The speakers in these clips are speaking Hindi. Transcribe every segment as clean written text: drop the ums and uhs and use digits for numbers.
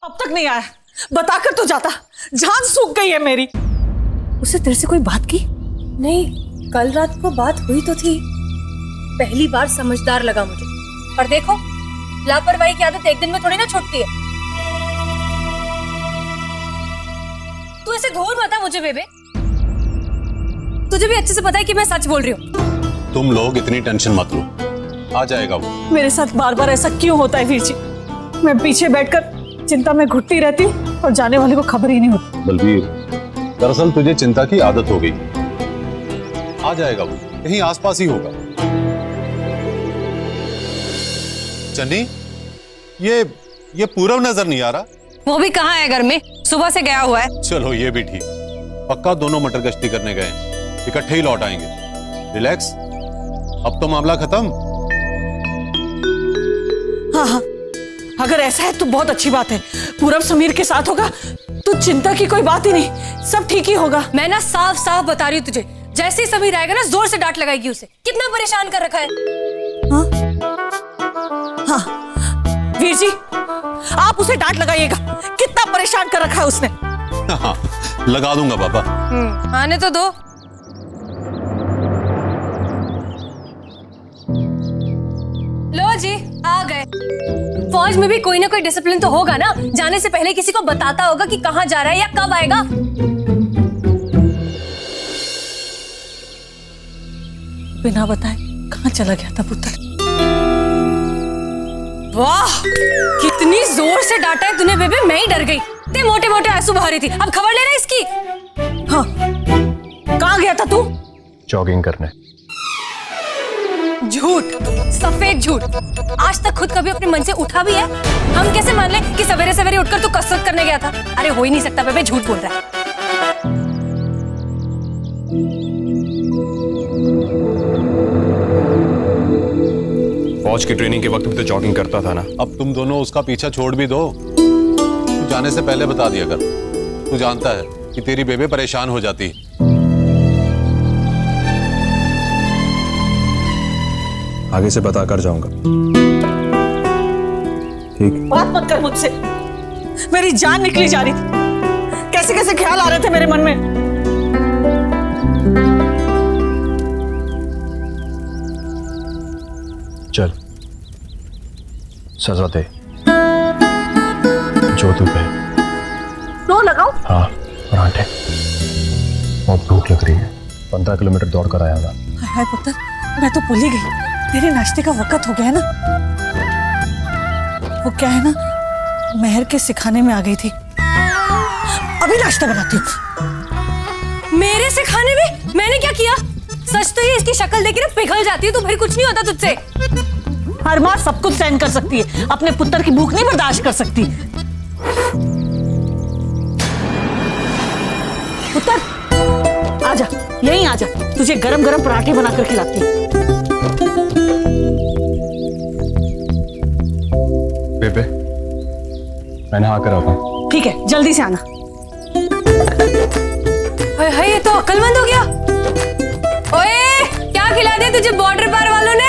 अब तक नहीं आया, बताकर तो जाता, जान सूख गई है मेरी। उसे तेरे से कोई बात की? नहीं, कल रात को बात हुई तो थी। पहली बार समझदार लगा मुझे। पर देखो, लापरवाही की आदत एक दिन में थोड़ी ना छूटती है। तू ऐसे घूर मता मुझे बेबे। तुझे भी अच्छे से पता है कि मैं सच बोल रही हूँ। तुम लोग इतनी टेंशन मत लो, आ जाएगा वो। मेरे साथ बार बार ऐसा क्यों होता है वीर जी? मैं पीछे बैठकर चिंता में घुटती रहती हूँ और जाने वाले को खबर ही नहीं होती। बलबीर, दरअसल तुझे चिंता की आदत हो गई। आ जाएगा वो, कहीं आसपास ही होगा। चन्नी, ये पूरब नजर नहीं आ रहा। वो भी कहाँ है घर में? सुबह से गया हुआ है। चलो ये भी ठीक, पक्का दोनों मटर गश्ती करने गए, इकट्ठे ही लौट आएंगे। रिलैक्स, अब तो मामला खत्म। हाँ, अगर ऐसा है तो बहुत अच्छी बात है। पूरब समीर के साथ होगा तो चिंता की कोई बात ही नहीं, सब ठीक ही होगा। मैं ना साफ साफ बता रही हूँ तुझे, जैसे ही समीर आएगा ना जोर से डांट लगाएगी उसे। कितना परेशान कर रखा है। हाँ, वीर जी आप उसे डांट लगाइएगा, कितना परेशान कर रखा है उसने। हाँ, लगा दूंगा पापा। आने तो दो। लो जी, आ गए। फौज में भी कोई ना कोई डिसिप्लिन तो होगा ना। जाने से पहले किसी को बताता होगा कि कहाँ जा रहा है या कब आएगा। बिना बताए कहाँ चला गया था पुत्र? वाह, कितनी जोर से डांटा है तूने बेबे, मैं ही डर गई। ते मोटे मोटे आंसू बहा रही थी। अब खबर लेना इसकी। हाँ, कहाँ गया था तू? जॉगिंग करने। झूठ, सफेद झूठ। आज तक खुद कभी अपने मन से उठा भी है? हम कैसे मान ले कि सवेरे सवेरे उठकर तू कसरत करने गया था? अरे हो ही नहीं सकता बेबे, झूठ बोल रहा है। फौज की ट्रेनिंग के वक्त भी तो जॉगिंग करता था ना। अब तुम दोनों उसका पीछा छोड़ भी दो। तू जाने से पहले बता दिया कर। तू जानता है कि तेरी बेबे परेशान हो जाती है। आगे से बता कर जाऊंगा। ठीक। बात मत कर मुझसे, मेरी जान निकली जा रही थी। कैसे कैसे ख्याल आ रहे थे मेरे मन में। चल, सजा दे जो तू कहे। नो लगाओ। हाँ, और आंटे, बहुत भूख लग रही है। 15 किलोमीटर दौड़ कर आया था। हाय पुत्र, मैं तो भूल ही गई, तेरे नाश्ते का वक्त हो गया है ना। वो क्या है ना, मेहर के सिखाने में आ गई थी। अभी नाश्ता बनाती हूँ। मेरे सिखाने में? मैंने क्या किया? सच तो ये, इसकी शक्ल देख के ना पिघल जाती है। तो फिर कुछ नहीं होता तुझसे। हर माँ सब कुछ सहन कर सकती है, अपने पुत्र की भूख नहीं बर्दाश्त कर सकती। पुत्र आजा, यहीं आजा, तुझे गरम गरम पराठे बनाकर खिलाती हूँ। बेबे, मैं नहा कर आता हूँ। ठीक है, जल्दी से आना। हाय, ये तो अक्लमंद हो गया। ओए, क्या खिला दिया तुझे बॉर्डर पार वालों ने?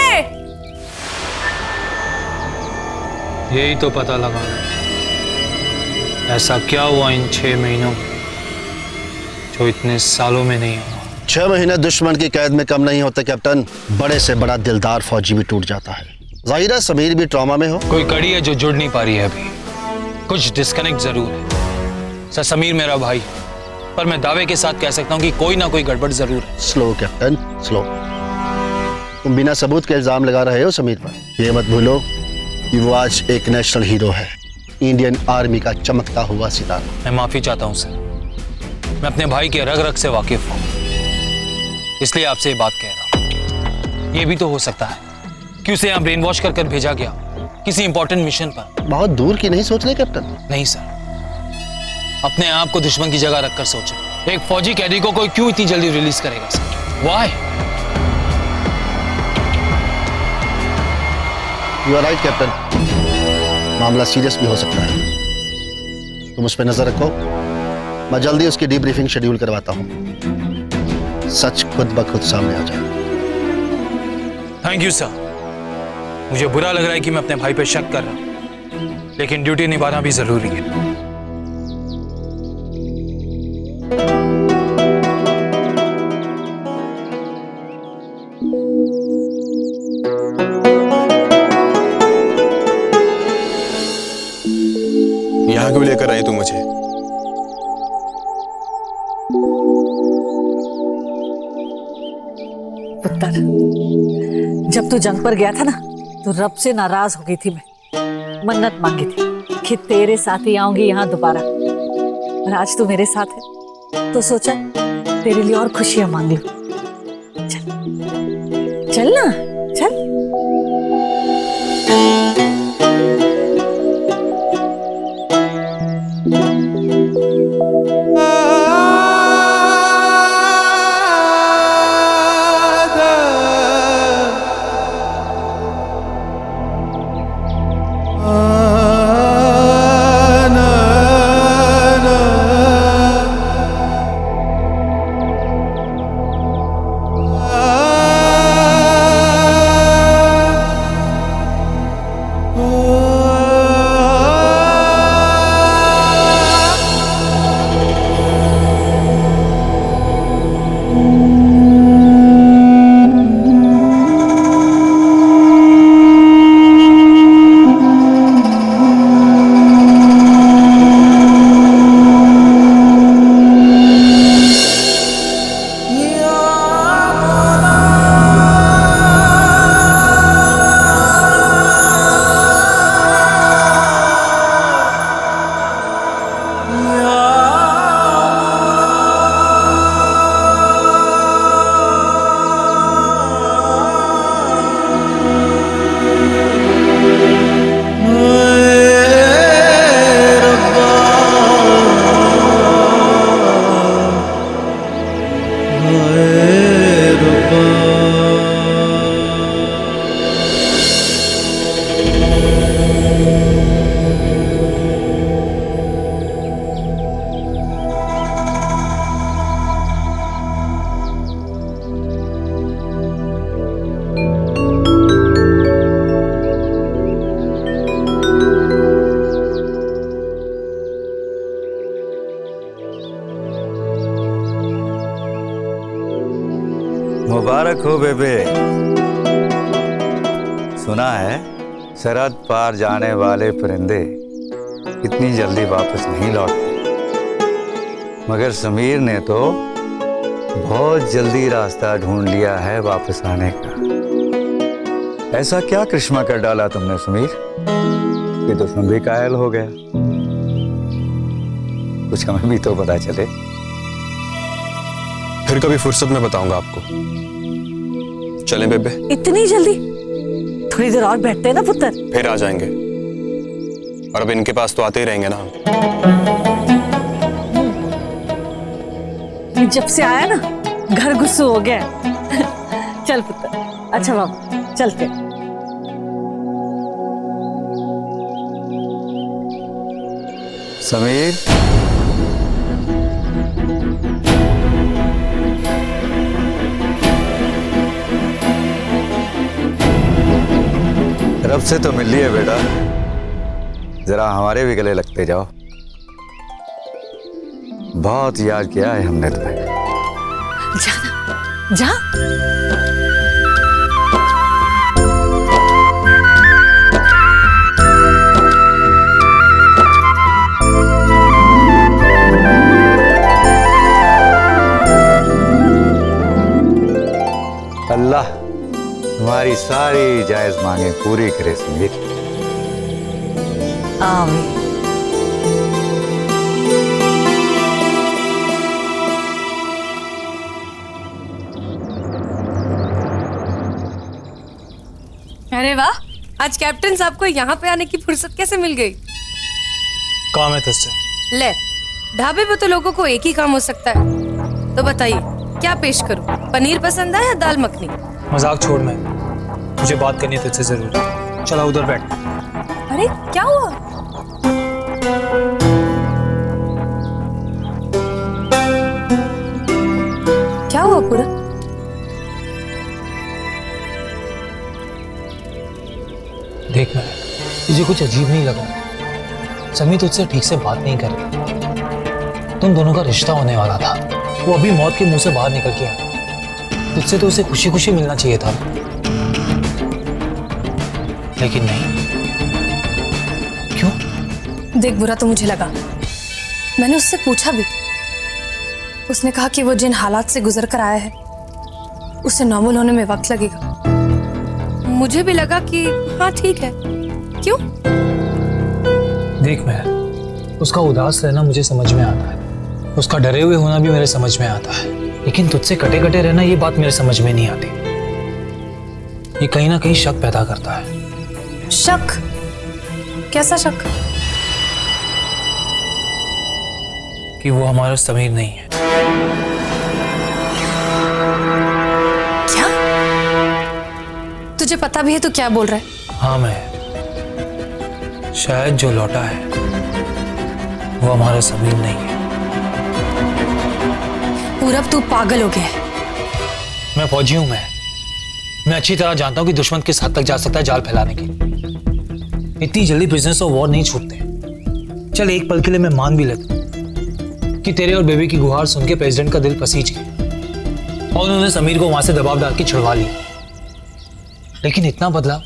यही तो पता लगाना है, ऐसा क्या हुआ इन 6 महीनों में जो इतने सालों में नहीं हुआ। 6 महीने दुश्मन की कैद में कम नहीं होते कैप्टन। बड़े से बड़ा दिलदार फौजी भी टूट जाता है। जाहिर है समीर भी ट्रॉमा में हो। कोई कड़ी है जो जुड़ नहीं पा रही है अभी। कुछ डिस्कनेक्ट जरूर है। सर, समीर मेरा भाई है, पर मैं दावे के साथ कह सकता हूँ कि कोई ना कोई गड़बड़ जरूर है। Slow captain, slow. तुम बिना सबूत के इल्जाम लगा रहे हो समीर पर। ये मत भूलो कि वो आज एक नेशनल हीरो है, इंडियन आर्मी का चमकता हुआ सितारा। मैं माफी चाहता हूँ सर, मैं अपने भाई के रग रग से वाकिफ हूँ, इसलिए आपसे ये बात कह रहा हूँ। ये भी तो हो सकता है कि उसे यहाँ ब्रेन वॉश कर कर भेजा गया किसी इंपॉर्टेंट मिशन पर। बहुत दूर की नहीं सोच रहे कैप्टन? नहीं सर, अपने आप को दुश्मन की जगह रखकर सोचो। एक फौजी कैदी को कोई क्यों इतनी जल्दी रिलीज करेगा sir? Why? You are right captain, मामला सीरियस भी हो सकता है। तुम उस पर नजर रखो, मैं जल्दी उसकी डीब्रीफिंग शेड्यूल करवाता हूँ। सच खुद ब खुद सामने आ जाए। Thank you sir. मुझे बुरा लग रहा है कि मैं अपने भाई पे शक कर रहा हूं, लेकिन ड्यूटी निभाना भी जरूरी है। यहाँ क्यों लेकर आई तू मुझे? पुत्र, जब तू जंग पर गया था ना तो रब से नाराज हो गई थी मैं। मन्नत मांगी थी कि तेरे साथ ही आऊंगी यहाँ दोबारा, और आज तू मेरे साथ है तो सोचा तेरे लिए और खुशियां मांग लूं। चल चल ना, चल। मुबारक हो बेबे। सुना है सरहद पार जाने वाले परिंदे इतनी जल्दी वापस नहीं लौटते, मगर समीर ने तो बहुत जल्दी रास्ता ढूंढ लिया है वापस आने का। ऐसा क्या करिश्मा कर डाला तुमने समीर कि दुश्मन भी कायल हो गया? कुछ हमें भी तो पता चले। फिर कभी फुर्सत में बताऊंगा आपको। चलें बेबे? इतनी जल्दी? थोड़ी देर और बैठते हैं ना पुत्र। फिर आ जाएंगे, और अब इनके पास तो आते ही रहेंगे ना। ये जब से आया ना घर गुस्सू हो गया है। चल पुत्र। अच्छा बाबू चलते। समीर, रब से तो मिल लिए बेटा, जरा हमारे भी गले लगते जाओ। बहुत याद किया है हमने तुम्हें। जा ना, जा। अल्लाह तुम्हारी सारी जायज मांगे पूरी करे समीर। आमीन। अरे वाह, आज कैप्टन साहब को यहाँ पे आने की फुर्सत कैसे मिल गई? काम है तुझसे। ले, ढाबे पे तो लोगों को एक ही काम हो सकता है, तो बताइए क्या पेश करूं? पनीर पसंद है या दाल मखनी? मजाक छोड़, मैं मुझे बात करनी है तुझसे जरूर। चला उधर बैठ। अरे क्या हुआ? क्या हुआ पूरा? देख मैं, तुझे कुछ अजीब नहीं लगा? समी तुझसे ठीक से बात नहीं कर रही। तुम दोनों का रिश्ता होने वाला था, वो अभी मौत के मुंह से बाहर निकल के आया। तुझसे तो उसे खुशी खुशी मिलना चाहिए था, लेकिन नहीं। क्यों? देख, बुरा तो मुझे लगा। मैंने उससे पूछा भी। उसने कहा कि वो जिन हालात से गुजर कर आया है उसे नॉर्मल होने में वक्त लगेगा। मुझे भी लगा कि हाँ ठीक है। क्यों? देख महर, उसका उदास रहना मुझे समझ में आता है, उसका डरे हुए होना भी मेरे समझ में आता है, लेकिन तुझसे कटे कटे रहना ये बात मेरे समझ में नहीं आती। ये कहीं ना कहीं शक पैदा करता है। शक? कैसा शक? कि वो हमारा समीर नहीं है। क्या? तुझे पता भी है तो क्या बोल रहा है? हाँ महर, शायद जो लौटा है वो हमारा समीर नहीं है। पूरब, तू पागल हो गया है। मैं फौजी हूं। मैं अच्छी तरह जानता हूं कि दुश्मन किस हद तक जा सकता है जाल फैलाने के लिए। इतनी जल्दी बिजनेस ऑफ वॉर नहीं छूटते। चल एक पल के लिए मैं मान भी लेता कि तेरे और बेबी की गुहार सुन के प्रेसिडेंट का दिल पसीज गया और उन्होंने समीर को वहां से दबाव डाल के छुड़वा लिया, लेकिन इतना बदलाव?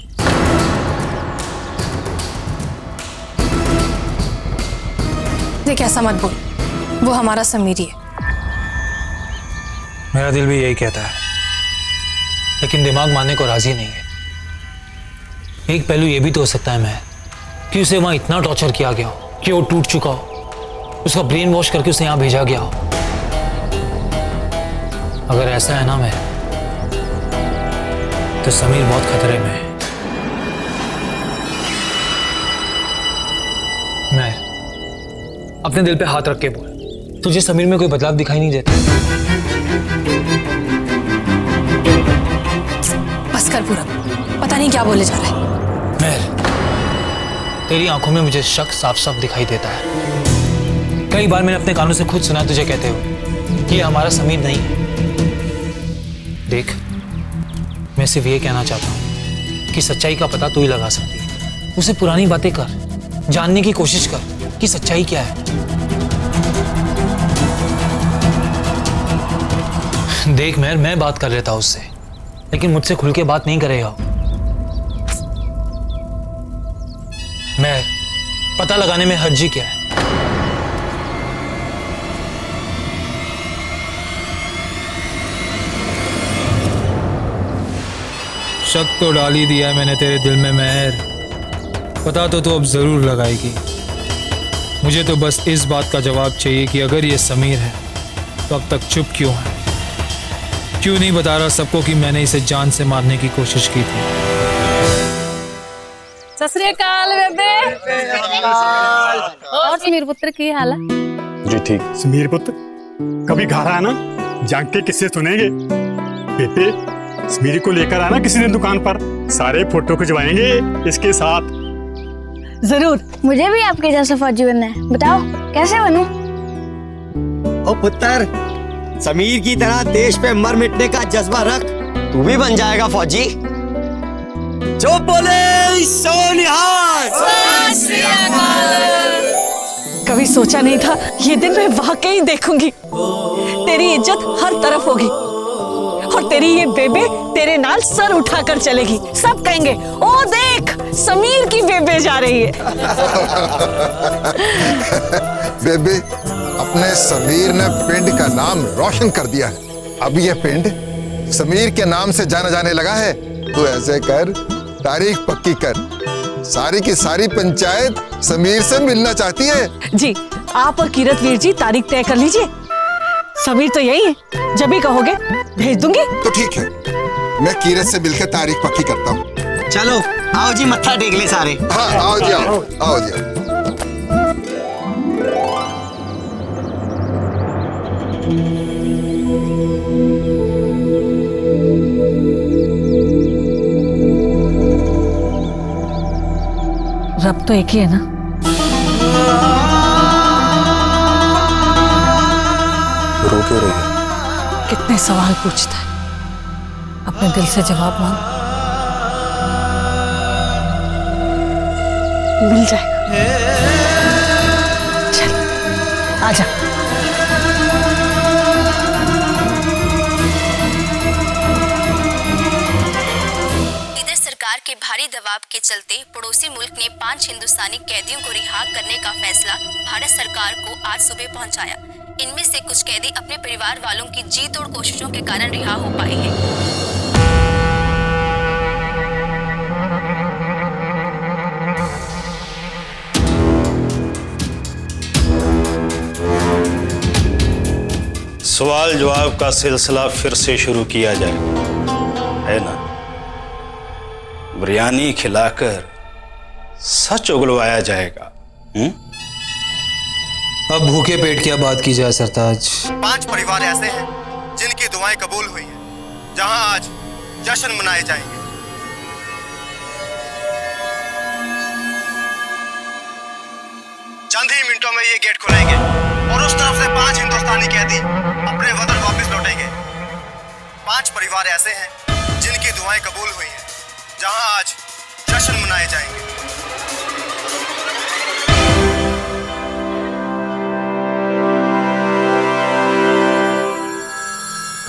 देख, ऐसा मत बोल। वो हमारा समीर ही है। मेरा दिल भी यही कहता है, लेकिन दिमाग मानने को राजी नहीं है। एक पहलू यह भी तो हो सकता है मैं कि उसे वहां इतना टॉर्चर किया गया हो कि वो टूट चुका हो, उसका ब्रेन वॉश करके उसे यहां भेजा गया हो। अगर ऐसा है ना मैं, तो समीर बहुत खतरे में है। मैं अपने दिल पे हाथ रख के बोल, तुझे समीर में कोई बदलाव दिखाई नहीं देता? बस कर पूरब, पता नहीं क्या बोले जा रहा है। महर, तेरी आंखों में मुझे शक साफ साफ दिखाई देता है। कई बार मैंने अपने कानों से खुद सुना तुझे कहते हुए कि ये हमारा समीर नहीं है। देख, मैं सिर्फ ये कहना चाहता हूं कि सच्चाई का पता तू ही लगा सकती है। उसे पुरानी बातें कर, जानने की कोशिश कर कि सच्चाई क्या है। देख महर, मैं बात कर लेता उससे, लेकिन मुझसे खुल के बात नहीं करेगा। महर, पता लगाने में हर्जी क्या है? शक तो डाल ही दिया है मैंने तेरे दिल में महर, पता तो तू अब जरूर लगाएगी। मुझे तो बस इस बात का जवाब चाहिए कि अगर ये समीर है तो अब तक चुप क्यों है? क्यों नहीं बता रहा सबको कि मैंने इसे जान से मारने की कोशिश की थी? सत श्री अकाल बेबे। और समीर पुत्र की हाल है? जी ठीक। समीर पुत्र कभी घर आना, जाग के किससे सुनेंगे। बेटे, समीर को लेकर आना किसी दिन दुकान पर, सारे फोटो खिंचवाएंगे इसके साथ। जरूर। मुझे भी आपके जैसा फौजी बनना है, बताओ कैसे बनूं? ओ पुत्र, समीर की तरह देश पे मर मिटने का जज्बा रख, तू भी बन जाएगा फौजी। जो बोले सो निहाल। कभी सोचा नहीं था ये दिन मैं वाकई देखूंगी। तेरी इज्जत हर तरफ होगी और तेरी ये बेबे तेरे नाल सर उठाकर चलेगी। सब कहेंगे, ओ देख समीर की बेबे जा रही है। बेबे, अपने समीर ने पिंड का नाम रोशन कर दिया है। अब ये पिंड समीर के नाम से जाना जाने लगा है। तो ऐसे कर, तारीख पक्की कर। सारी की सारी पंचायत समीर से मिलना चाहती है। जी, आप और कीरतवीर जी तारीख तय कर लीजिए। समीर तो यही है, जब भी कहोगे भेज दूंगी। तो ठीक है, मैं कीरत से मिलकर तारीख पक्की करता हूँ। चलो आओ जी, मत्था टेक ले सारे। हाँ आओ जी, आओ आओ जी। रब तो एक ही है ना? रो क्यों रही है? कितने सवाल पूछता है, अपने दिल से जवाब मांग, मिल जाएगा। चल आजा। इधर सरकार के भारी दबाव दबाव के चलते पड़ोसी मुल्क ने 5 हिंदुस्तानी कैदियों को रिहा करने का फैसला भारत सरकार को आज सुबह पहुंचाया। इनमें से कुछ कैदी अपने परिवार वालों की जी तोड़ कोशिशों के कारण रिहा हो पाए हैं। सवाल जवाब का सिलसिला फिर से शुरू किया जाए, है ना? बिरयानी खिलाकर सच उगलवाया जाएगा। अब भूखे पेट क्या बात की जाए सरताज। 5 परिवार ऐसे हैं जिनकी दुआएं कबूल हुई हैं, जहां आज जश्न मनाए जाएंगे। चंद ही मिनटों में ये गेट खुलेंगे और उस तरफ से 5 हिंदुस्तानी कैदी अपने वतन वापस लौटेंगे। 5 परिवार ऐसे हैं जिनकी दुआएं कबूल हुई हैं, जहां आज जश्न मनाए जाएंगे।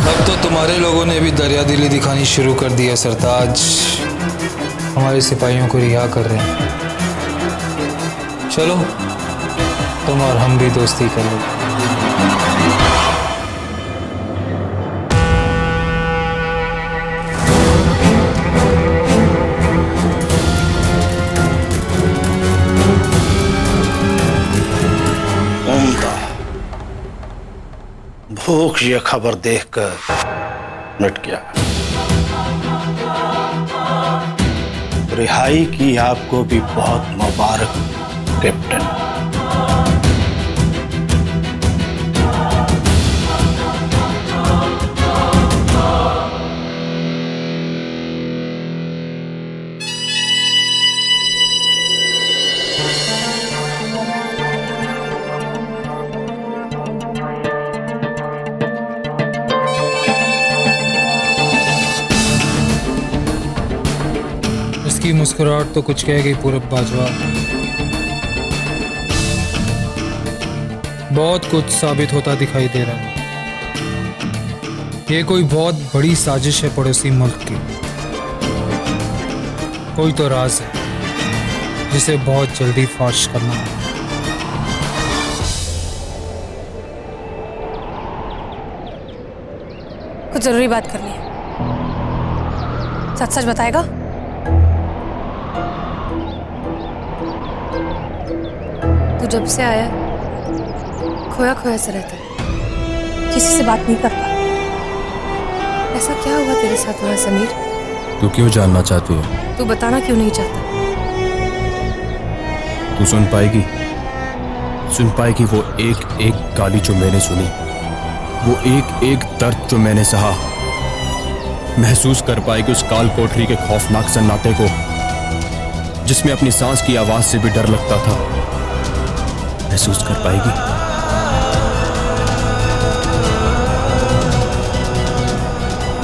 अब तो तुम्हारे लोगों ने भी दरिया दिली दिखानी शुरू कर दी है सरताज। हमारे सिपाहियों को रिहा कर रहे हैं। चलो तुम और हम भी दोस्ती कर लो। भूख ये खबर देखकर मिट गया। रिहाई की आपको भी बहुत मुबारक कैप्टन। इसकी मुस्कुराहट तो कुछ कह गई पूरब बाजवा। बहुत कुछ साबित होता दिखाई दे रहा है। ये कोई बहुत बड़ी साजिश है पड़ोसी मुल्क की। कोई तो राज है जिसे बहुत जल्दी फाश करना है। कुछ जरूरी बात करनी है। सच सच बताएगा? तू जब से आया खोया खोया सा रहता है, किसी से बात नहीं करता। ऐसा क्या हुआ तेरे साथ वहां समीर? तू क्यों जानना चाहती है? तू बताना क्यों नहीं चाहता? तू सुन पाएगी वो एक एक गाली जो मैंने सुनी, वो एक एक दर्द जो मैंने सहा। महसूस कर पाएगी उस काल कोठरी के खौफनाक सन्नाटे को, जिसमें अपनी सांस की आवाज से भी डर लगता था। महसूस कर पाएगी।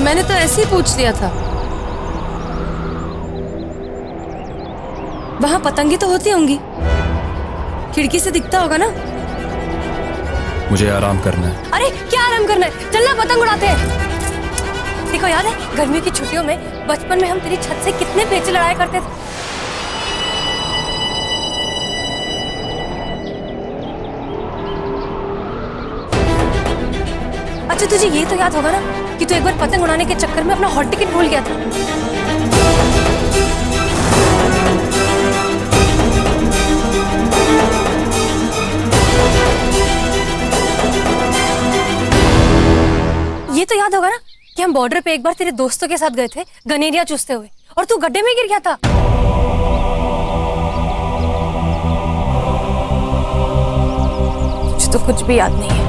मैंने तो ऐसे ही पूछ लिया था। वहां पतंगी तो होती होंगी, खिड़की से दिखता होगा ना? मुझे आराम करना है। अरे क्या आराम करना है? चलना पतंग उड़ाते हैं। देखो याद है गर्मियों की छुट्टियों में बचपन में हम तेरी छत से कितने पेचे लड़ाया करते थे। अच्छा तुझे ये तो याद होगा ना कि तू एक बार पतंग उड़ाने के चक्कर में अपना हॉल टिकट भूल गया था। ये तो याद होगा ना कि हम बॉर्डर पे एक बार तेरे दोस्तों के साथ गए थे गनेरिया चूसते हुए, और तू गड्ढे में गिर गया था। तुझे तो कुछ भी याद नहीं है।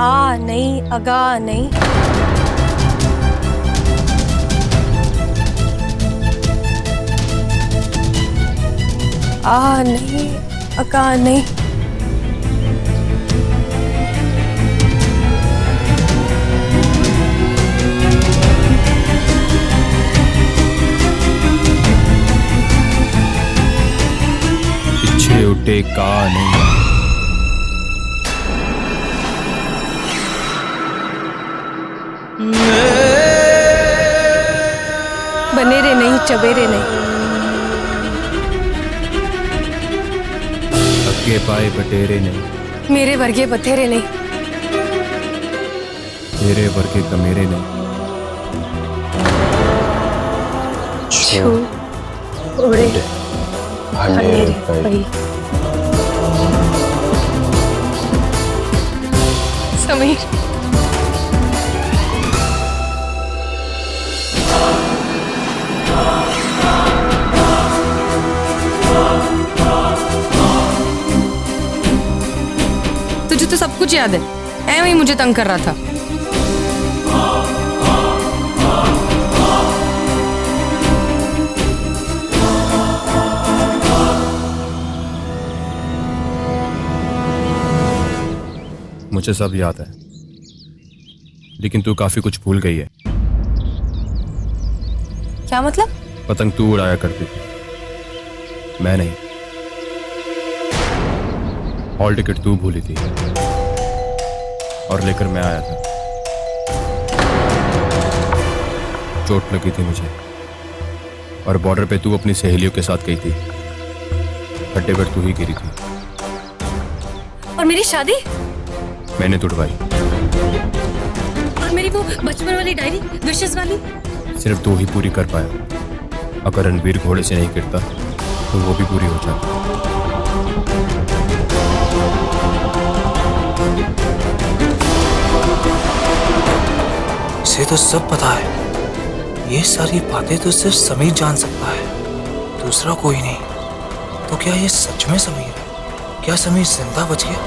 आ नहीं, अगा नहीं। आ नहीं, अका नहीं। पीछे उठे का नहीं। चबेरे नहीं। अक्के पाए बटेरे नहीं, मेरे वर्गे बथेरे नहीं। तेरे वर्गे कमेरे नहीं। छू उड़े हनेरे पई। समीर, तुझे तो सब कुछ याद है, ऐਵੇਂ ही मुझे तंग कर रहा था। मुझे सब याद है, लेकिन तू काफी कुछ भूल गई है। क्या मतलब? पतंग तू उड़ाया करती थी, मैं नहीं। हॉल टिकट तू भूली थी और लेकर मैं आया था। चोट लगी थी मुझे और बॉर्डर पे तू अपनी सहेलियों के साथ गई थी। खड्डे पर तू ही गिरी थी और मेरी शादी मैंने तुड़वाई। और मेरी वो बचपन वाली डायरी, विशेष वाली, सिर्फ तू ही पूरी कर पाया। अगर रणवीर घोड़े से नहीं गिरता तो वो भी पूरी हो जाती। इसे तो सब पता है। ये सारी बातें तो सिर्फ समीर जान सकता है, दूसरा कोई नहीं। तो क्या ये सच में समीर है? क्या समीर जिंदा बच गया?